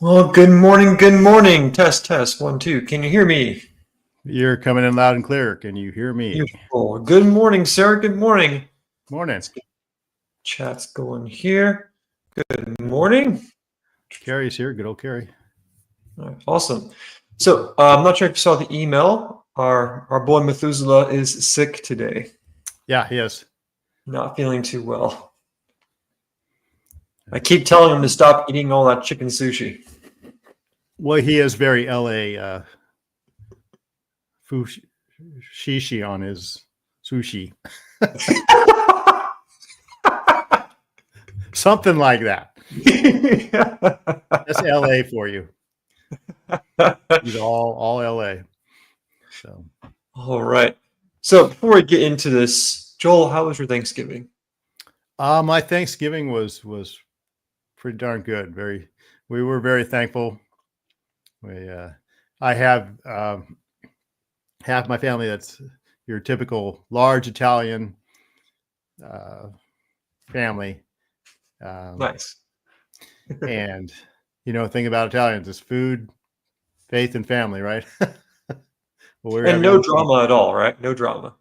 Well, good morning. Good morning. Test, test. One, two. Can you hear me? You're coming in loud and clear. Can you hear me? Beautiful. Good morning, sir. Good morning. Morning. Let's get chats going here. Good morning. Carrie's here. Good old Carrie. All right, awesome. So I'm not sure if you saw the email. Our boy Methuselah is sick today. Yeah, he is. Not feeling too well. I keep telling him to stop eating all that chicken sushi. Well, he is very LA shishi on his sushi. Something like that. That's LA for you. He's all LA. So All right. So before we get into this, Joel, how was your Thanksgiving? my Thanksgiving was pretty darn good. We were very thankful. I have half my family that's your typical large Italian family. Nice. And thing about Italians is food, faith, and family, right? And no drama at all, right? No drama.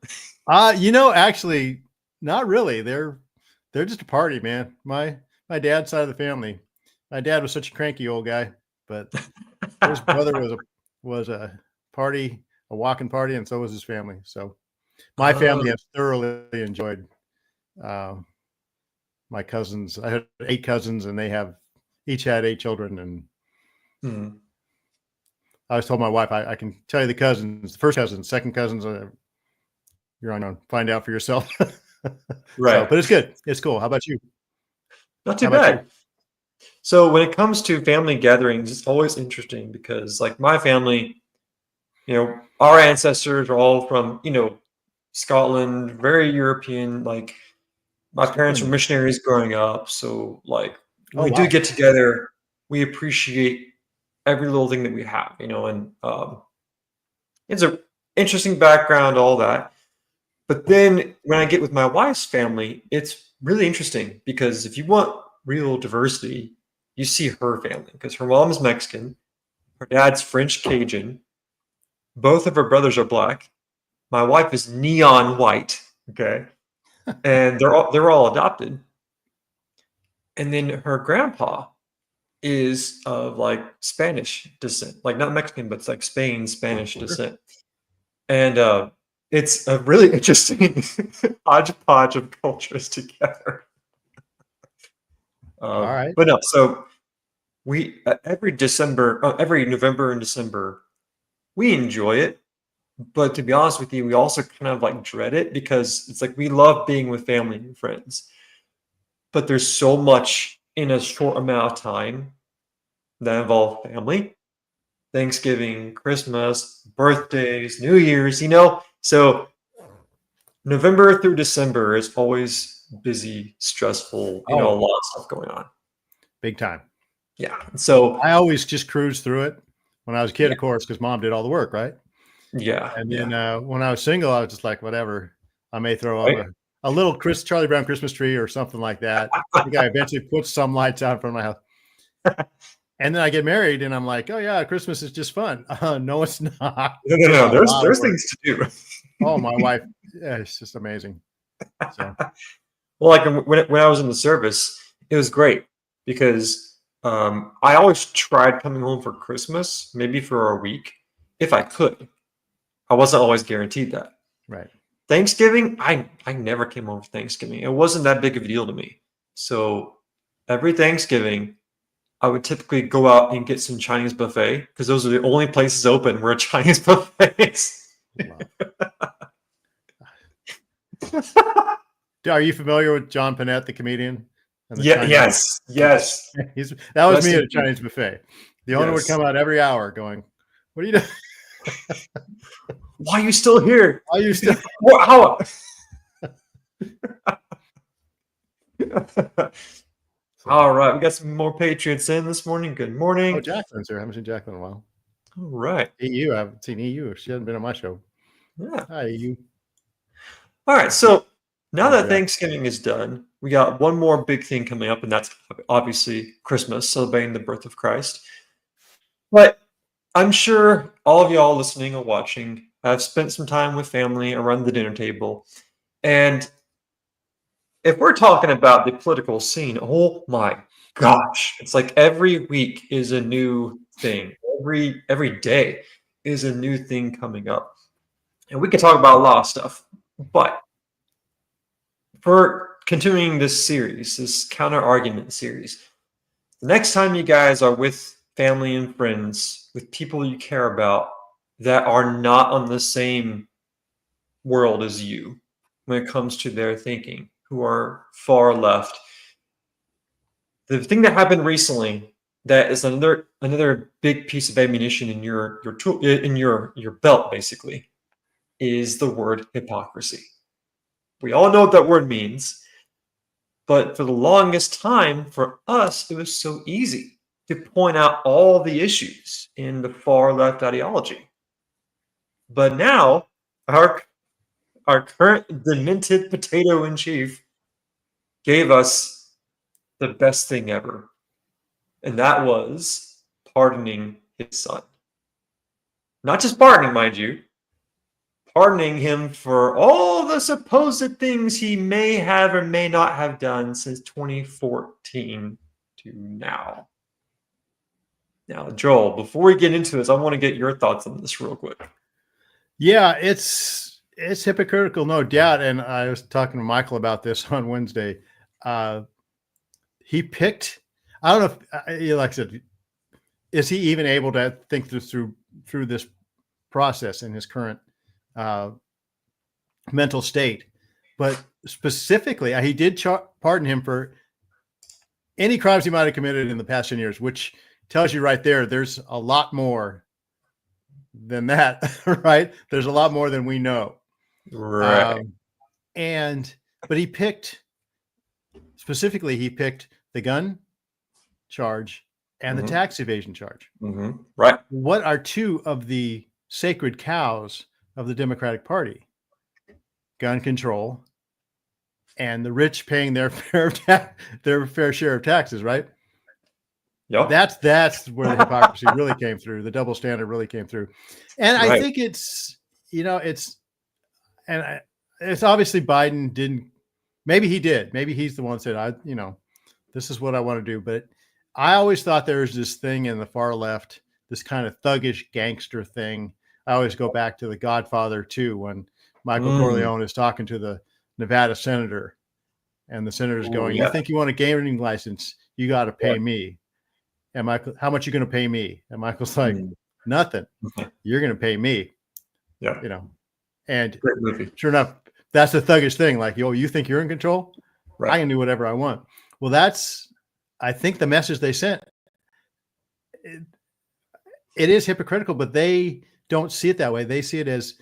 Actually, not really. They're just a party, man. My dad's side of the family. My dad was such a cranky old guy, but his brother was a party, a walking party, and so was his family. So my family has thoroughly enjoyed my cousins. I had 8 cousins, and they each had 8 children. And I was told my wife, I can tell you the cousins, the first cousins, second cousins, you're on find out for yourself. Right. But it's good. It's cool. How about you? Not too bad. So when it comes to family gatherings, it's always interesting because like my family, our ancestors are all from, Scotland, very European. Like my parents were missionaries growing up. So like when we do get together, we appreciate every little thing that we have, and it's an interesting background, all that. But then when I get with my wife's family, it's really interesting because if you want real diversity, you see her family because her mom is Mexican, her dad's French Cajun, both of her brothers are black, my wife is neon white, okay, and they're all adopted, and then her grandpa is of like Spanish descent, like not Mexican, but it's like Spanish descent, and it's a really interesting hodgepodge of cultures together. All right. But no, so we every November and December, we enjoy it. But to be honest with you, we also kind of like dread it because it's like we love being with family and friends, but there's so much in a short amount of time that involve family, Thanksgiving, Christmas, birthdays, New Year's, So November through December is always busy, stressful, a lot of stuff going on. Big time. Yeah. So I always just cruised through it when I was a kid, of course, because mom did all the work, right? Yeah. And then when I was single, I was just like, whatever. I may throw up a little Charlie Brown Christmas tree or something like that. I think I eventually put some lights out in front of my house. And then I get married, and I'm like, oh yeah, Christmas is just fun. No, it's not. No. There's things to do. Oh, my wife, it's just amazing. So. Well, like when I was in the service, it was great because I always tried coming home for Christmas, maybe for a week, if I could. I wasn't always guaranteed that. Right. Thanksgiving, I never came home for Thanksgiving. It wasn't that big of a deal to me. So every Thanksgiving, I would typically go out and get some Chinese buffet because those are the only places open where Chinese buffets. Wow. Are you familiar with John Panette, the comedian? Yes. That was me at a Chinese buffet. The owner would come out every hour going, what are you doing? Why are you still here? Why are you still? How? All right, we got some more Patriots in this morning. Good morning. Oh, Jacqueline's here. I haven't seen Jacqueline in a while. All right. EU. I haven't seen EU. She hasn't been on my show. Yeah. Hi, EU. All right. So now that Thanksgiving is done, we got one more big thing coming up, and that's obviously Christmas, celebrating the birth of Christ. But I'm sure all of y'all listening or watching have spent some time with family around the dinner table. And if we're talking about the political scene, oh my gosh, it's like every week is a new thing. Every day is a new thing coming up. And we can talk about a lot of stuff. But for continuing this series, this counter argument series, the next time you guys are with family and friends, with people you care about that are not on the same world as you when it comes to their thinking, who are far left, the thing that happened recently that is another big piece of ammunition in your tool in your belt basically is the word hypocrisy. We all know what that word means, but for the longest time for us it was so easy to point out all the issues in the far left ideology. But now our current demented potato in chief gave us the best thing ever, and that was pardoning his son. Not just pardoning, mind you, pardoning him for all the supposed things he may have or may not have done since 2014 to now. Now, Joel, before we get into this, I want to get your thoughts on this real quick. Yeah, it's hypocritical, no doubt. And I was talking to Michael about this on Wednesday. He picked. I don't know if, like I said, is he even able to think through this process in his current mental state? But specifically, he did pardon him for any crimes he might have committed in the past 10 years, which tells you right there, there's a lot more than that, right? There's a lot more than we know. Right. But he picked the gun charge and the tax evasion charge. Right. What are two of the sacred cows of the Democratic Party? Gun control and the rich paying their fair share of taxes, right? Yep. That's where the hypocrisy really came through. The double standard really came through. And I think it's obviously Biden didn't, maybe he did. Maybe he's the one that said, this is what I want to do. But I always thought there was this thing in the far left, this kind of thuggish gangster thing. I always go back to The Godfather 2 when Michael Corleone is talking to the Nevada senator, and the senator's going, "You think you want a gaming license? You got to pay me." And Michael, "How much are you going to pay me?" And Michael's like, "Nothing. You're going to pay me." Yeah. And great movie. Sure enough, that's the thuggish thing. Like, yo, you think you're in control? Right. I can do whatever I want. Well, that's, I think, the message they sent. It is hypocritical, but they don't see it that way. They see it as,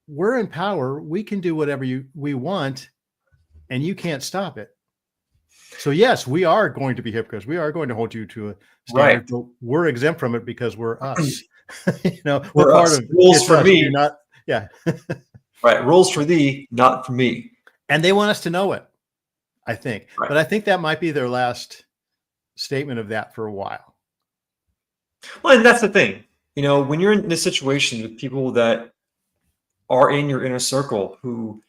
we're in power. We can do whatever we want, and you can't stop it. So yes, we are going to be hypocrites. We are going to hold you to a standard, but we're exempt from it because we're us. We're part of rules for me, not right. Rules for thee, not for me. And they want us to know it, I think. Right. But I think that might be their last statement of that for a while. Well, and that's the thing. When you're in this situation with people that are in your inner circle who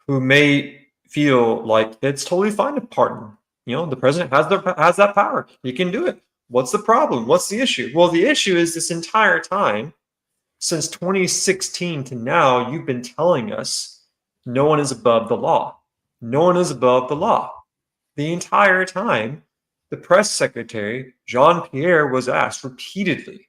may feel like it's totally fine to pardon. The president has that power. He can do it. What's the problem? What's the issue? Well, the issue is this entire time, since 2016 to now, you've been telling us no one is above the law. No one is above the law. The entire time, the press secretary, Jean-Pierre, was asked repeatedly,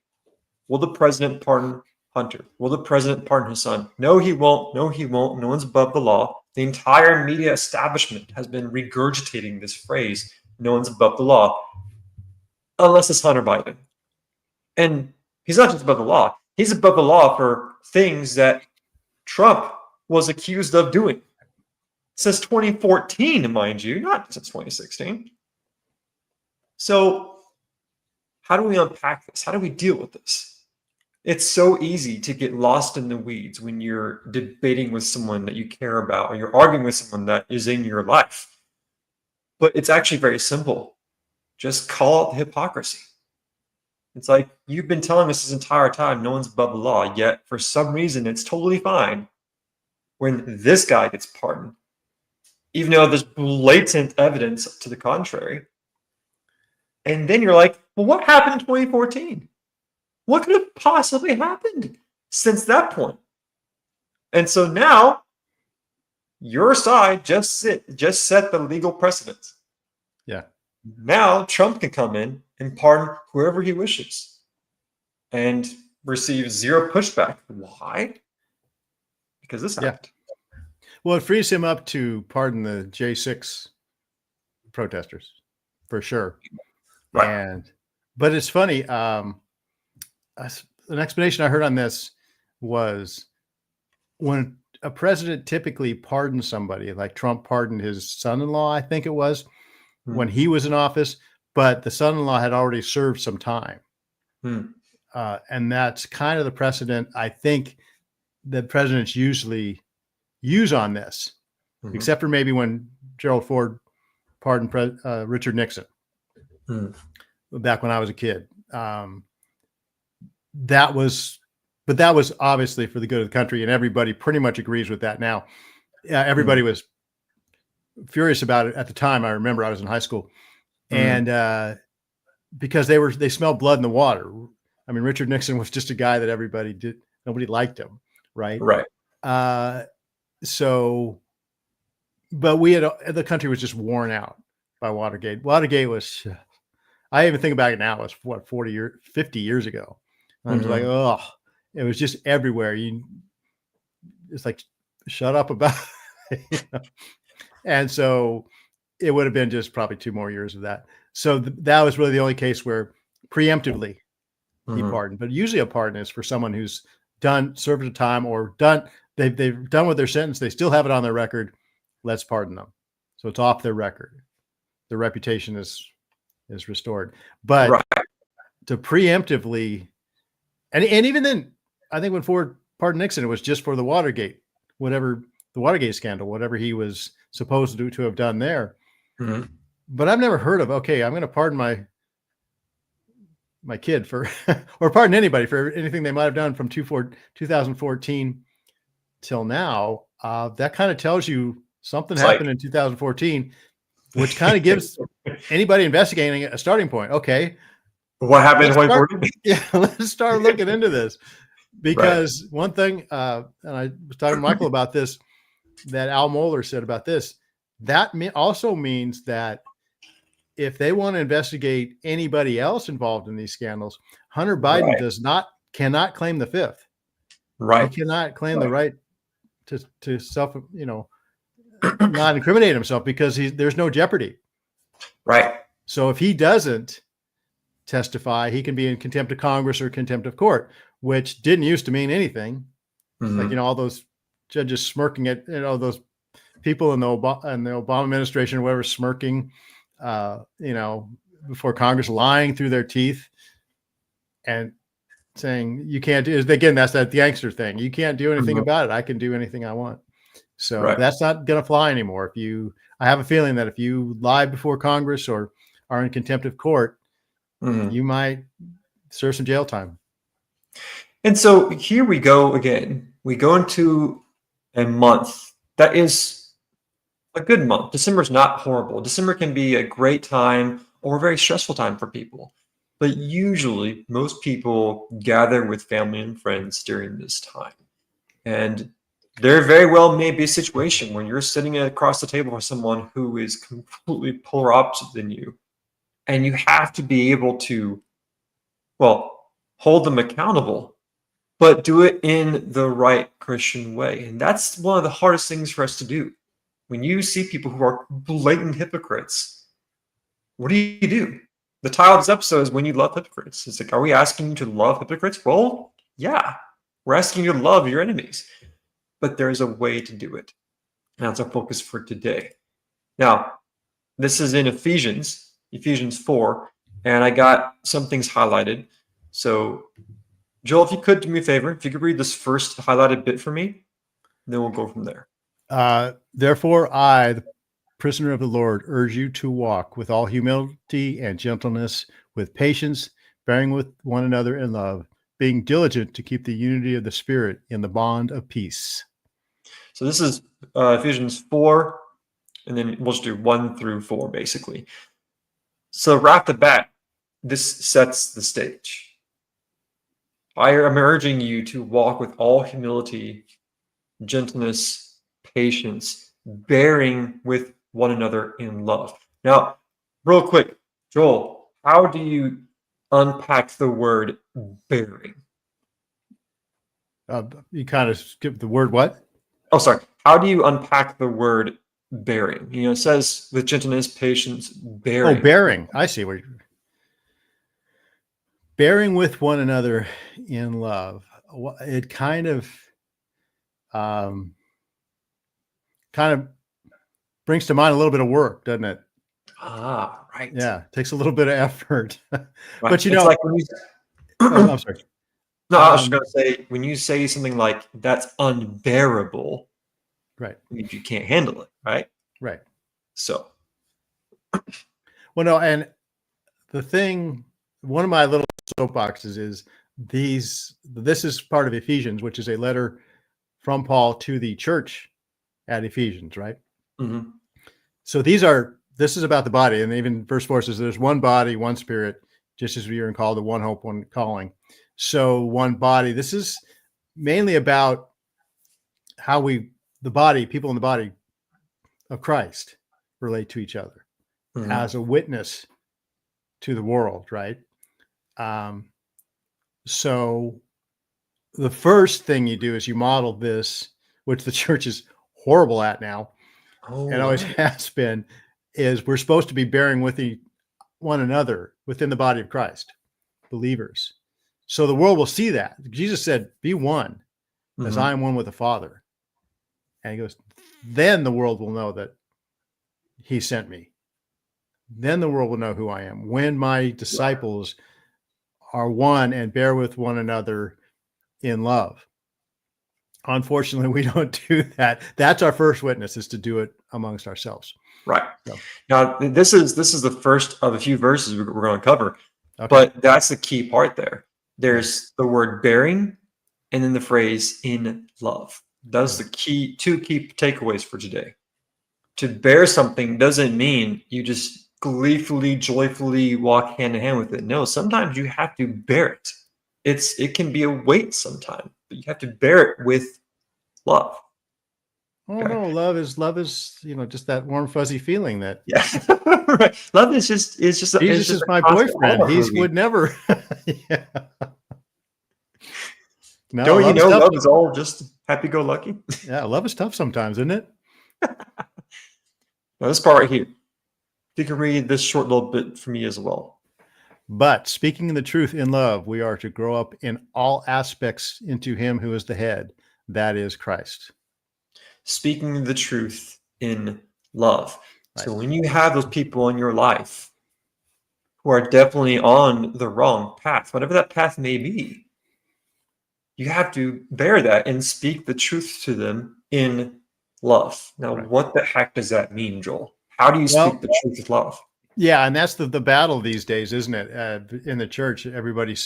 will the president pardon Hunter? Will the president pardon his son? No, he won't. No, he won't. No one's above the law. The entire media establishment has been regurgitating this phrase, no one's above the law, unless it's Hunter Biden. And he's not just above the law. He's above the law for things that Trump was accused of doing since 2014, mind you, not since 2016. So how do we unpack this? How do we deal with this? It's so easy to get lost in the weeds when you're debating with someone that you care about, or you're arguing with someone that is in your life. But it's actually very simple. Just call out the hypocrisy. It's like, you've been telling us this entire time no one's above the law, yet for some reason it's totally fine when this guy gets pardoned, even though there's blatant evidence to the contrary. And then you're like, well, what happened in 2014? What could have possibly happened since that point? And so now your side just set the legal precedent. Yeah. Now Trump can come in and pardon whoever he wishes and receive zero pushback. Why? Because this happened. Well, it frees him up to pardon the J6 protesters for sure. Right. But it's funny. An explanation I heard on this was when a president typically pardons somebody, like Trump pardoned his son-in-law, I think it was, when he was in office, but the son-in-law had already served some time. And that's kind of the precedent I think that presidents usually use on this, except for maybe when Gerald Ford pardoned Richard Nixon back when I was a kid. That was obviously for the good of the country, and everybody pretty much agrees with that now. Everybody was furious about it at the time. I remember I was in high school, and because they smelled blood in the water. I mean, Richard Nixon was just a guy that nobody liked him, right? Right. So, but the country was just worn out by Watergate. Watergate was, I even think about it now, it was what, 50 years ago. And I was like, oh, it was just everywhere. It's like, shut up about it. You know? And so it would have been just probably 2 more years of that. So that was really the only case where preemptively he pardoned. But usually a pardon is for someone who's served a time or they've done with their sentence. They still have it on their record. Let's pardon them. So it's off their record. Their reputation is restored. But to preemptively, and even then, I think when Ford pardoned Nixon, it was just for the Watergate scandal, whatever he was supposed to have done there. But I've never heard of, okay, I'm going to pardon my kid for, or pardon anybody for anything they might have done from 2014 till now. That kind of tells you something happened in 2014, which kind of gives anybody investigating a starting point. Okay, what happened in 2014? Yeah, let's start looking into this. Because one thing, and I was talking to Michael about this, that Al Mohler said about this, that also means that if they want to investigate anybody else involved in these scandals, Hunter Biden cannot claim the fifth. He cannot claim the right to self, not incriminate himself because there's no jeopardy. Right. So if he doesn't testify, he can be in contempt of Congress or contempt of court, which didn't used to mean anything. Like, all those judges smirking at, those people in the Obama administration or whatever, smirking, before Congress, lying through their teeth and saying, you can't do it. Again, that's that gangster thing. You can't do anything about it. I can do anything I want. So that's not going to fly anymore. I have a feeling that if you lie before Congress or are in contempt of court, you might serve some jail time. And so here we go again. We go into a month that is a good month. December is not horrible. December can be a great time or a very stressful time for people. But usually most people gather with family and friends during this time. And there very well may be a situation when you're sitting across the table with someone who is completely polar opposite than you. And you have to be able to, hold them accountable, but do it in the right Christian way. And that's one of the hardest things for us to do. When you see people who are blatant hypocrites, what do? The title of this episode is When You Love Hypocrites. It's like, are we asking you to love hypocrites? Well, yeah. We're asking you to love your enemies. But there's a way to do it. And that's our focus for today. Now, this is in Ephesians 4, and I got some things highlighted. So, Joel, if you could do me a favor, if you could read this first highlighted bit for me, then we'll go from there. Therefore, I, the prisoner of the Lord, urge you to walk with all humility and gentleness, with patience, bearing with one another in love, being diligent to keep the unity of the Spirit in the bond of peace. So this is Ephesians 4, and then we'll just do 1 through 4, basically. So right off the bat, this sets the stage. I am urging you to walk with all humility, gentleness, patience, bearing with one another in love. Now, real quick, Joel, how do you unpack the word bearing? You kind of skip the word what? Oh, sorry. How do you unpack the word bearing? It says with gentleness, patience, bearing. Oh, bearing. I see where you're bearing with one another in love. It kind of brings to mind a little bit of work, doesn't it? Ah, right. Yeah, it takes a little bit of effort. Right. But It's like when you I'm sorry. no, I was just gonna say when you say something like that's unbearable, Right. it means you can't handle it, right? Right. So Well, no, and one of my little soapboxes is this is part of Ephesians, which is a letter from Paul to the church at Ephesians, right? mhm. So this is about the body. And even verse 4 says there's one body, one spirit, just as we are called to one hope, one calling. So one body. This is mainly about how people in the body of Christ relate to each other Mhm. as a witness to the world, right? So the first thing you do is you model this, which the church is horrible at now, and always right. has been, is we're supposed to be bearing with one another within the body of Christ, believers. So the world will see that. Jesus said, be one as Mhm. I am one with the Father. And he goes, then the world will know that he sent me. Then the world will know who I am. When my disciples are one and bear with one another in love. Unfortunately, we don't do that. That's our first witness, is to do it amongst ourselves. Right. So, Now this is the first of a few verses we're going to cover, okay. but that's the key part there. Yeah. There's the word bearing, and then the phrase in love. Those are Yeah. the two key takeaways for today. To bear something doesn't mean you just gleefully, joyfully walk hand in hand with it. No, sometimes you have to bear it. It can be a weight sometimes, but you have to bear it with love. Oh Okay. no, love is just that warm fuzzy feeling that Yeah. Right. Love is just Jesus is a my constant boyfriend. Hallmark He movie. would never. Yeah. No, Don't you love is know tough. love is all just happy go lucky? Yeah, love is tough sometimes, isn't it? Now this part right here. You can read this short little bit for me as well. But speaking the truth in love, we are to grow up in all aspects into him who is the head, that is Christ. Speaking the truth in love. Right. So when you have those people in your life who are definitely on the wrong path, whatever that path may be, you have to bear that and speak the truth to them in love. Now, Right. what the heck does that mean, Joel? How do you speak Well, the truth with love? yeah, and that's the battle these days, isn't it? In the church, everybody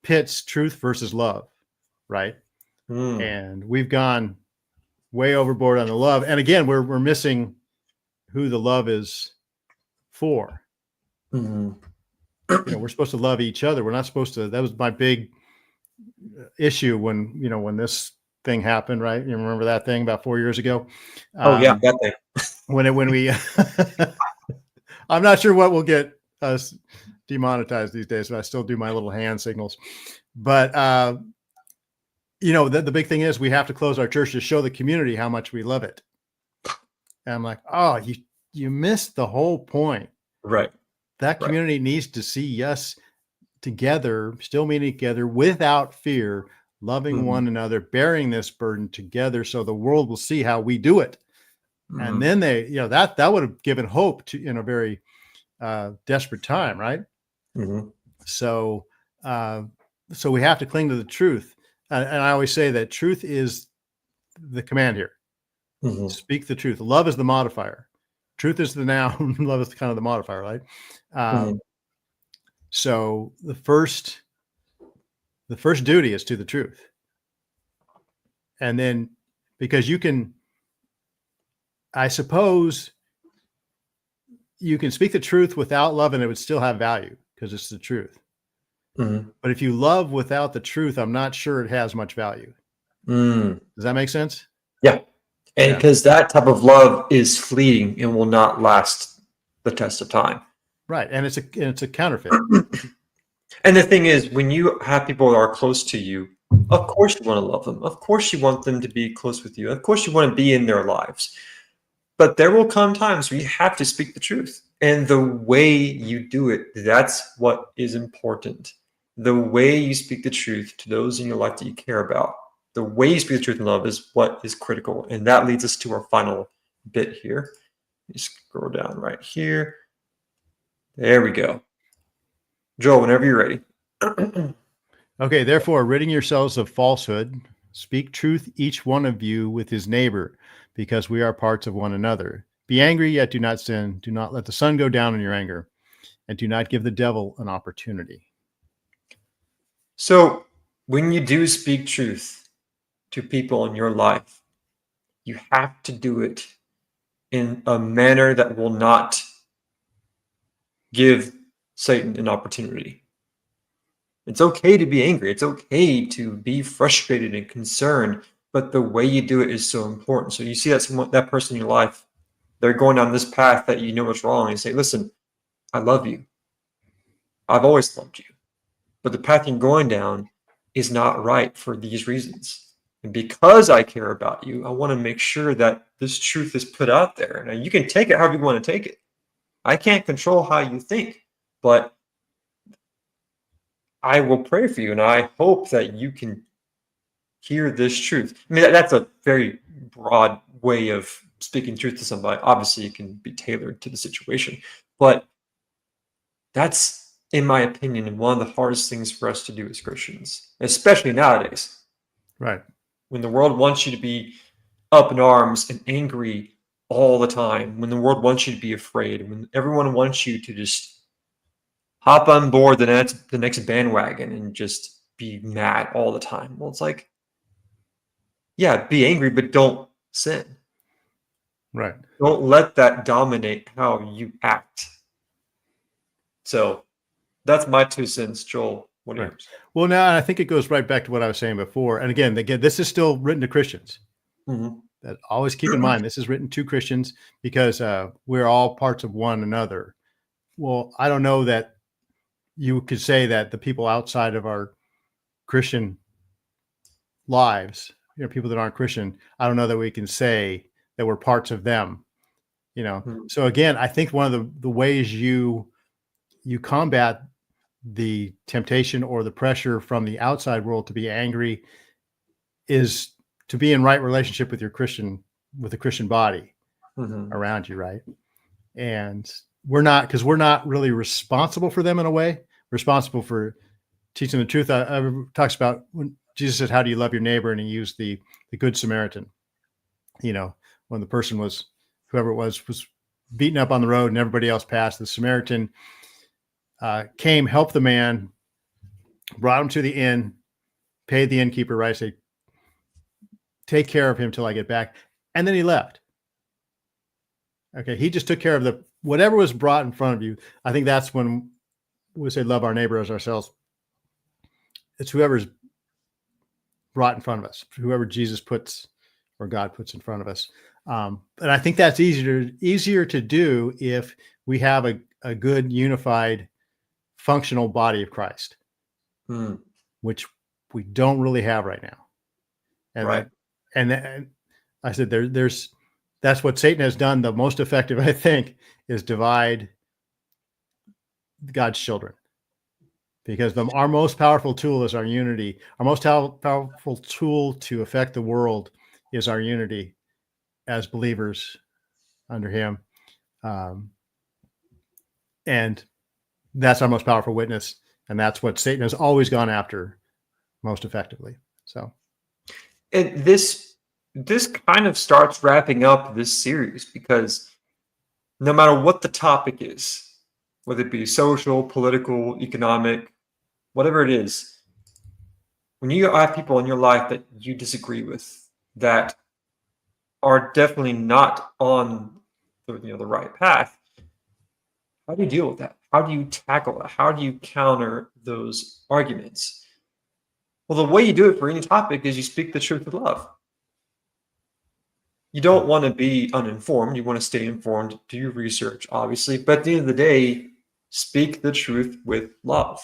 pits truth versus love, right? Mm. And we've gone way overboard on the love. And again, we're missing who the love is for. Mhm. We're supposed to love each other. We're not supposed to. That was my big issue when this thing happened, right? You remember that thing about 4 years ago? Oh, yeah, that thing. When we I'm not sure what will get us demonetized these days, but I still do my little hand signals. But the big thing is we have to close our church to show the community how much we love it. And I'm like, oh, you missed the whole point. Right. That Right. community needs to see us together, still meeting together without fear, loving Mhm. one another, bearing this burden together, so the world will see how we do it. And Mhm. then that would have given hope to in a very desperate time, right? Mhm. So so we have to cling to the truth. And I always say that truth is the command here. Mhm. Speak the truth. Love is the modifier. Truth is the noun. Love is kind of the modifier, right? Mhm. So the first duty is to the truth. And then, because I suppose you can speak the truth without love and it would still have value because it's the truth. Mm-hmm. But if you love without the truth, I'm not sure it has much value. Mm. Does that make sense? Yeah. And Yeah. because that type of love is fleeting and will not last the test of time. Right. And it's a counterfeit. And the thing is, when you have people that are close to you, of course you want to love them. Of course you want them to be close with you. Of course you want to be in their lives. But there will come times where you have to speak the truth. And the way you do it, that's what is important. The way you speak the truth to those in your life that you care about, the way you speak the truth in love is what is critical. And that leads us to our final bit here. Just scroll down right here. There we go. Joel, whenever you're ready. Okay, therefore, ridding yourselves of falsehood, speak truth, each one of you with his neighbor, because we are parts of one another. Be angry, yet do not sin. Do not let the sun go down in your anger, and do not give the devil an opportunity. So, when you do speak truth to people in your life, you have to do it in a manner that will not give Satan an opportunity. It's okay to be angry. It's okay to be frustrated and concerned, but the way you do it is so important. So you see that person in your life, they're going down this path that you know is wrong, and you say, listen, I love you. I've always loved you. But the path you're going down is not right for these reasons. And because I care about you, I want to make sure that this truth is put out there. Now, you can take it however you want to take it. I can't control how you think, but I will pray for you, and I hope that you can hear this truth. I mean, that's a very broad way of speaking truth to somebody. Obviously, it can be tailored to the situation, but that's, in my opinion, one of the hardest things for us to do as Christians, especially nowadays. Right. When the world wants you to be up in arms and angry all the time, when the world wants you to be afraid, when everyone wants you to just hop on board the next bandwagon and just be mad all the time. Well, it's like, yeah, be angry, but don't sin. Right. Don't let that dominate how you act. So that's my 2 cents, Joel. What are Right. yours? Well, now I think it goes right back to what I was saying before. And again, this is still written to Christians. Mm-hmm. That always keep in mind, this is written to Christians because we're all parts of one another. Well, I don't know that you could say that the people outside of our Christian lives, people that aren't Christian, I don't know that we can say that we're parts of them, Mm-hmm. So again, I think one of the ways you combat the temptation or the pressure from the outside world to be angry is to be in right relationship with the Christian body Mm-hmm. around you. Right. And we're not really responsible for them in a way, responsible for teaching the truth. I talks about when Jesus said, how do you love your neighbor? And he used the Good Samaritan, when the person whoever it was beaten up on the road and everybody else passed, the Samaritan came, helped the man, brought him to the inn, paid the innkeeper, right? Say, take care of him till I get back. And then he left. Okay. He just took care of whatever was brought in front of you. I think that's when we say love our neighbor as ourselves. It's whoever's brought in front of us, whoever Jesus puts or God puts in front of us. And I think that's easier to do if we have a good, unified, functional body of Christ, which we don't really have right now. And right. And I said, that's what Satan has done. The most effective, I think, is divide God's children, because our most powerful tool is our unity. Our most powerful tool to affect the world is our unity as believers under him. And that's our most powerful witness. And that's what Satan has always gone after most effectively. So, And this kind of starts wrapping up this series, because no matter what the topic is, whether it be social, political, economic, whatever it is. When you have people in your life that you disagree with, that are definitely not on the right path, how do you deal with that? How do you tackle it? How do you counter those arguments? Well, the way you do it for any topic is you speak the truth with love. You don't want to be uninformed. You want to stay informed, do your research, obviously. But at the end of the day, speak the truth with love.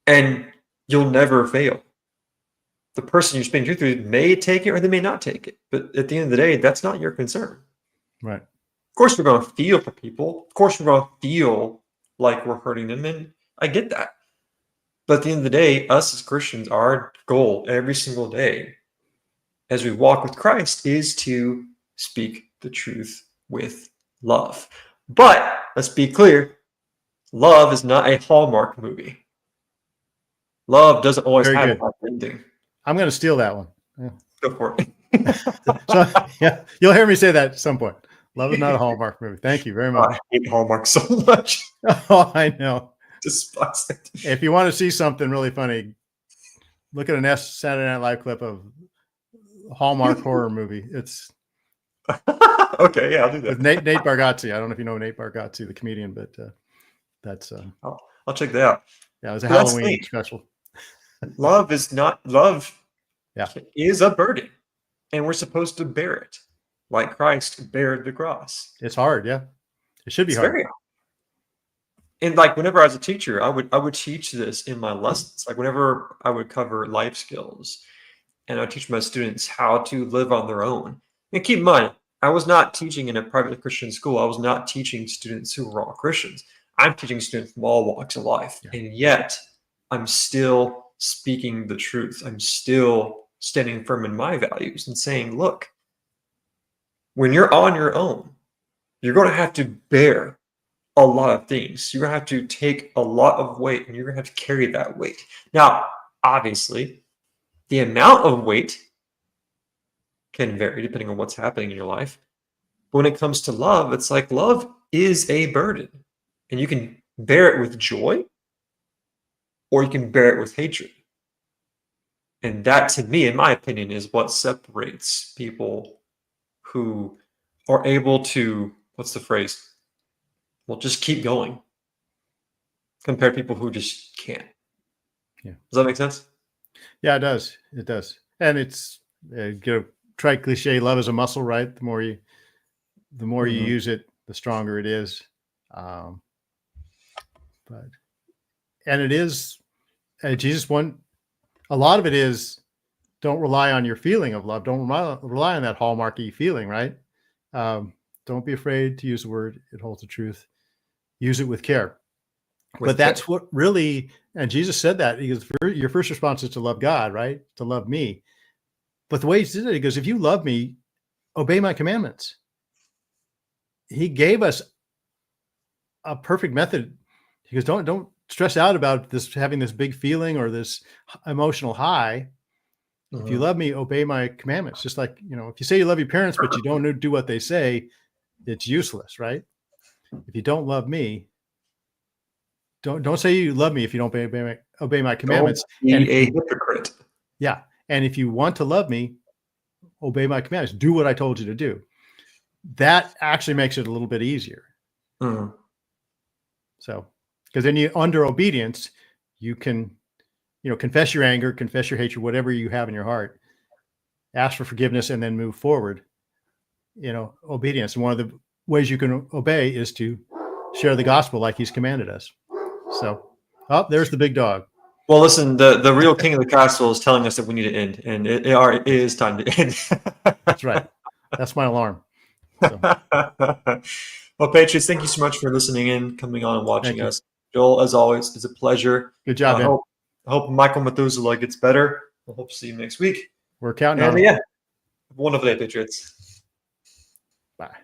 And you'll never fail. The person you're speaking truth with may take it or they may not take it. But at the end of the day, that's not your concern. Right. Of course, we're going to feel for people. Of course, we're going to feel like we're hurting them. And I get that. But at the end of the day, us as Christians, our goal every single day as we walk with Christ is to speak the truth with love. But let's be clear, love is not a Hallmark movie. Love doesn't always Very have good. a happy ending. I'm going to steal that one. Yeah. Go for it. So, yeah, you'll hear me say that at some point. Love is not a Hallmark movie. Thank you very much. I hate Hallmark so much. Oh, I know. Despise it. If you want to see something really funny, look at an Saturday Night Live clip of Hallmark horror movie. It's okay, yeah, I'll do that. with Nate Bargatze. I don't know if you know Nate Bargatze, the comedian, but that's I'll check that out. yeah, it was a That's Halloween neat. special. Love is Yeah. is a burden, and we're supposed to bear it, like Christ bared the cross. It's hard, yeah. It should be It's hard. very hard. And like whenever I was a teacher, I would teach this in my lessons. Like whenever I would cover life skills, and I teach my students how to live on their own. And keep in mind, I was not teaching in a private Christian school. I was not teaching students who were all Christians. I'm teaching students from all walks of life, and yet I'm still speaking the truth. I'm still standing firm in my values and saying, look, when you're on your own, you're going to have to bear a lot of things. You're going to have to take a lot of weight, and you're going to have to carry that weight. Now, obviously, the amount of weight can vary depending on what's happening in your life. But when it comes to love, it's like love is a burden, and you can bear it with joy, or you can bear it with hatred. And that, to me, in my opinion, is what separates people who are able to, what's the phrase? Well, just keep going compared to people who just can't. Yeah. Does that make sense? Yeah, it does. It does. And it's try cliche, love is a muscle, right? The more you use it, the stronger it is. And it is, Jesus a lot of it is, don't rely on your feeling of love. Don't rely on that hallmarky feeling, right? Don't be afraid to use the word. It holds the truth. Use it with care. But that's what really, and Jesus said that, he goes, your first response is to love God, right? To love me. But the way he did it, he goes, if you love me, obey my commandments. He gave us a perfect method. He goes, don't stress out about this, having this big feeling or this emotional high. If you love me, obey my commandments. Just like, if you say you love your parents, but you don't do what they say, it's useless, right? If you don't love me, don't say you love me if you don't obey my commandments. Don't be a hypocrite. Yeah. And if you want to love me, obey my commandments. Do what I told you to do. That actually makes it a little bit easier. So, because then under obedience, you can, confess your anger, confess your hatred, whatever you have in your heart, ask for forgiveness, and then move forward. Obedience. And one of the ways you can obey is to share the gospel like he's commanded us. So, there's the big dog. Well, listen, the real king of the castle is telling us that we need to end, and it is time to end. That's right. That's my alarm. So. Well, Patriots, thank you so much for listening in, coming on and watching us. Joel, as always, it's a pleasure. Good job, man. I hope Michael Methuselah gets better. I hope to see you next week. We're counting on it. Yeah, have a wonderful day, Patriots. Bye.